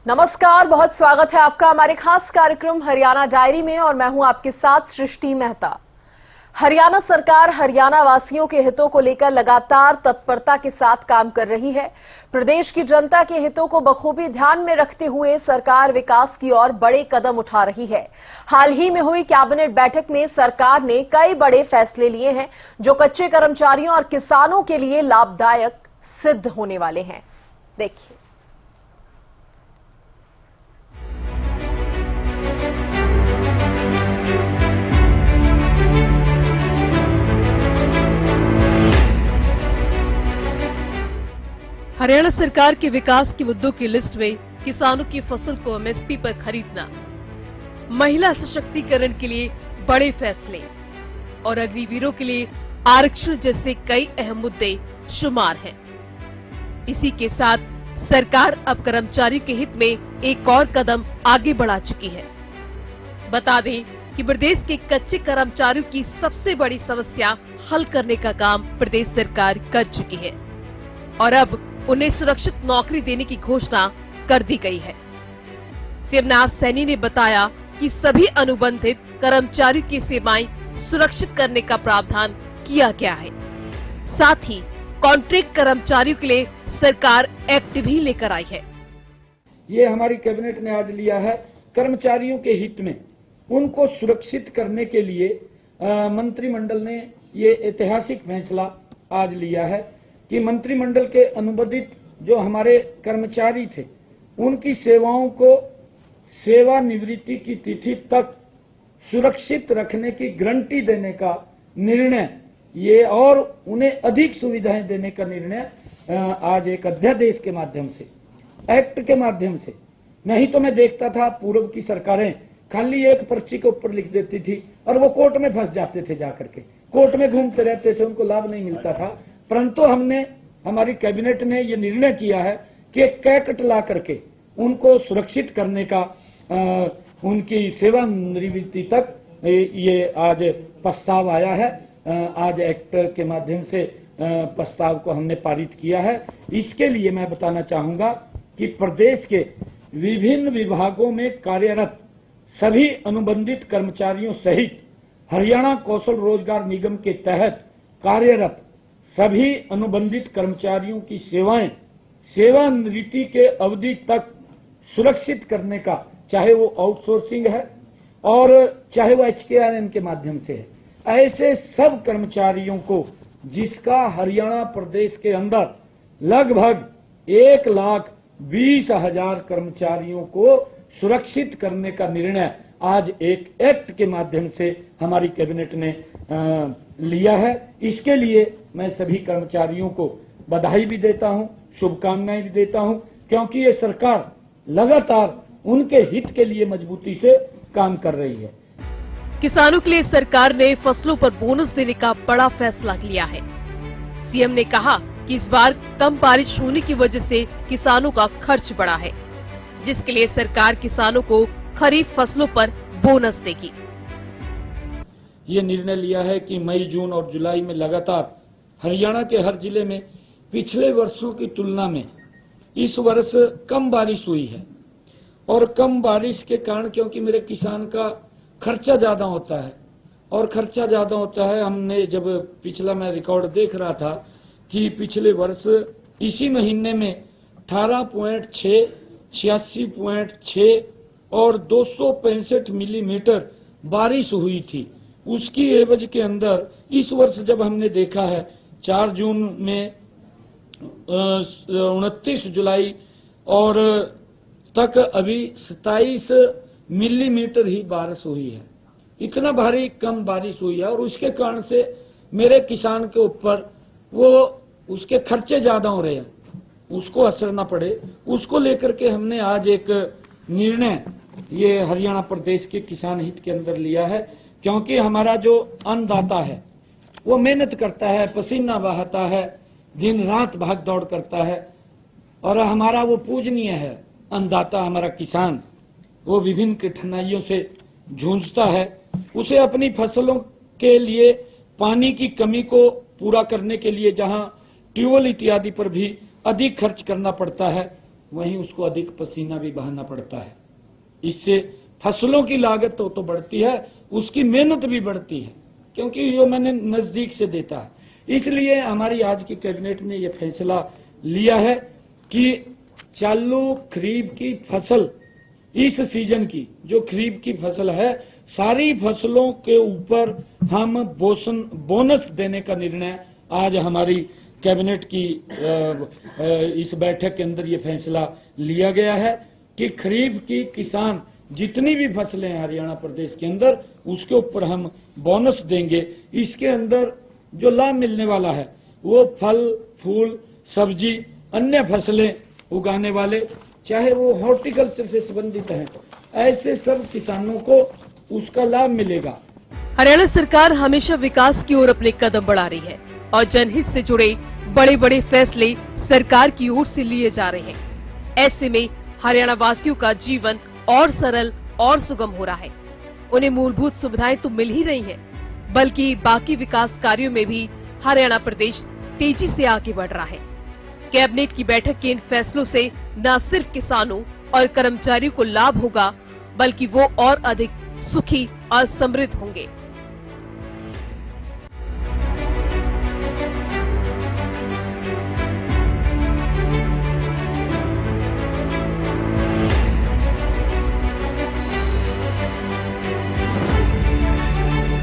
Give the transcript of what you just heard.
नमस्कार, बहुत स्वागत है आपका हमारे खास कार्यक्रम हरियाणा डायरी में और मैं हूं आपके साथ सृष्टि मेहता। हरियाणा सरकार हरियाणा वासियों के हितों को लेकर लगातार तत्परता के साथ काम कर रही है। प्रदेश की जनता के हितों को बखूबी ध्यान में रखते हुए सरकार विकास की ओर बड़े कदम उठा रही है। हाल ही में हुई कैबिनेट बैठक में सरकार ने कई बड़े फैसले लिए हैं जो कच्चे कर्मचारियों और किसानों के लिए लाभदायक सिद्ध होने वाले हैं। देखिए। हरियाणा सरकार के विकास के मुद्दों की लिस्ट में किसानों की फसल को एमएसपी पर खरीदना, महिला सशक्तिकरण के लिए बड़े फैसले और अग्निवीरों के लिए आरक्षण जैसे कई अहम मुद्दे शुमार हैं। इसी के साथ सरकार अब कर्मचारियों के हित में एक और कदम आगे बढ़ा चुकी है। बता दें कि प्रदेश के कच्चे कर्मचारियों की सबसे बड़ी समस्या हल करने का काम प्रदेश सरकार कर चुकी है और अब उन्हें सुरक्षित नौकरी देने की घोषणा कर दी गई है। सीएम नवाब सैनी ने बताया कि सभी अनुबंधित कर्मचारियों की सेवाएं सुरक्षित करने का प्रावधान किया गया है। साथ ही कॉन्ट्रैक्ट कर्मचारियों के लिए सरकार एक्ट भी लेकर आई है। ये हमारी कैबिनेट ने आज लिया है। कर्मचारियों के हित में उनको सुरक्षित करने के लिए मंत्रिमंडल ने ये ऐतिहासिक फैसला आज लिया है कि मंत्रिमंडल के अनुबंधित जो हमारे कर्मचारी थे उनकी सेवाओं को सेवानिवृत्ति की तिथि तक सुरक्षित रखने की गारंटी देने का निर्णय ये और उन्हें अधिक सुविधाएं देने का निर्णय आज एक अध्यादेश के माध्यम से, एक्ट के माध्यम से। नहीं तो मैं देखता था पूर्व की सरकारें खाली एक पर्ची के ऊपर लिख देती थी और वो कोर्ट में फंस जाते थे, जाकर के कोर्ट में घूमते रहते थे, उनको लाभ नहीं मिलता था। परंतु हमारी कैबिनेट ने यह निर्णय किया है कि एक एक्ट ला करके उनको सुरक्षित करने का उनकी सेवानिवृत्ति तक ये आज प्रस्ताव आया है। आज एक्ट के माध्यम से प्रस्ताव को हमने पारित किया है। इसके लिए मैं बताना चाहूंगा कि प्रदेश के विभिन्न विभागों में कार्यरत सभी अनुबंधित कर्मचारियों सहित हरियाणा कौशल रोजगार निगम के तहत कार्यरत सभी अनुबंधित कर्मचारियों की सेवाएं सेवानिवृत्ति के अवधि तक सुरक्षित करने का, चाहे वो आउटसोर्सिंग है और चाहे वो HKRN के माध्यम से है, ऐसे सब कर्मचारियों को जिसका हरियाणा प्रदेश के अंदर लगभग 1,20,000 कर्मचारियों को सुरक्षित करने का निर्णय आज एक एक्ट के माध्यम से हमारी कैबिनेट ने लिया है। इसके लिए मैं सभी कर्मचारियों को बधाई भी देता हूं, शुभकामनाएं भी देता हूं, क्योंकि ये सरकार लगातार उनके हित के लिए मजबूती से काम कर रही है। किसानों के लिए सरकार ने फसलों पर बोनस देने का बड़ा फैसला लिया है। सीएम ने कहा कि इस बार कम बारिश होने की वजह से किसानों का खर्च बढ़ा है, जिसके लिए सरकार किसानों को खरीफ फसलों पर बोनस देगी। ये निर्णय लिया है कि मई, जून और जुलाई में लगातार हरियाणा के हर जिले में पिछले वर्षों की तुलना में इस वर्ष कम बारिश हुई है और कम बारिश के कारण क्योंकि मेरे किसान का खर्चा ज्यादा होता है और खर्चा ज्यादा होता है, हमने जब पिछला मैं रिकॉर्ड देख रहा था कि पिछले वर्ष इसी महीने में 18.6, 86.6 और 265 मिलीमीटर बारिश हुई थी। उसकी एवज के अंदर इस वर्ष जब हमने देखा है 4 जून में 29 जुलाई और तक अभी 27 मिलीमीटर ही बारिश हुई है। इतना भारी कम बारिश हुई है और उसके कारण से मेरे किसान के ऊपर वो उसके खर्चे ज्यादा हो रहे हैं, उसको असर ना पड़े, उसको लेकर के हमने आज एक निर्णय ये हरियाणा प्रदेश के किसान हित के अंदर लिया है। क्योंकि हमारा जो अन्नदाता है वो मेहनत करता है, पसीना बहाता है, दिन रात भाग दौड़ करता है और हमारा वो पूजनीय है अन्नदाता, हमारा किसान, वो विभिन्न कठिनाइयों से जूझता है। उसे अपनी फसलों के लिए पानी की कमी को पूरा करने के लिए जहां ट्यूबवेल इत्यादि पर भी अधिक खर्च करना पड़ता है, वहीं उसको अधिक पसीना भी बहाना पड़ता है। इससे फसलों की लागत तो बढ़ती है, उसकी मेहनत भी बढ़ती है, क्योंकि ये मैंने नजदीक से देखा है। इसलिए हमारी आज की कैबिनेट ने यह फैसला लिया है कि चालू खरीफ की फसल, इस सीजन की जो खरीफ की फसल है, सारी फसलों के ऊपर हम बोनस देने का निर्णय आज हमारी कैबिनेट की इस बैठक के अंदर ये फैसला लिया गया है कि खरीफ की किसान जितनी भी फसलें हैं हरियाणा प्रदेश के अंदर, उसके ऊपर हम बोनस देंगे। इसके अंदर जो लाभ मिलने वाला है वो फल, फूल, सब्जी, अन्य फसलें उगाने वाले, चाहे वो हॉर्टिकल्चर से संबंधित हैं, ऐसे सब किसानों को उसका लाभ मिलेगा। हरियाणा सरकार हमेशा विकास की ओर अपने कदम बढ़ा रही है और जनहित से जुड़े बड़े बड़े फैसले सरकार की ओर से लिए जा रहे हैं। ऐसे में हरियाणा वासियों का जीवन और सरल और सुगम हो रहा है। उन्हें मूलभूत सुविधाएं तो मिल ही रही हैं, बल्कि बाकी विकास कार्यों में भी हरियाणा प्रदेश तेजी से आगे बढ़ रहा है। कैबिनेट की बैठक के इन फैसलों से न सिर्फ किसानों और कर्मचारियों को लाभ होगा, बल्कि वो और अधिक सुखी और समृद्ध होंगे।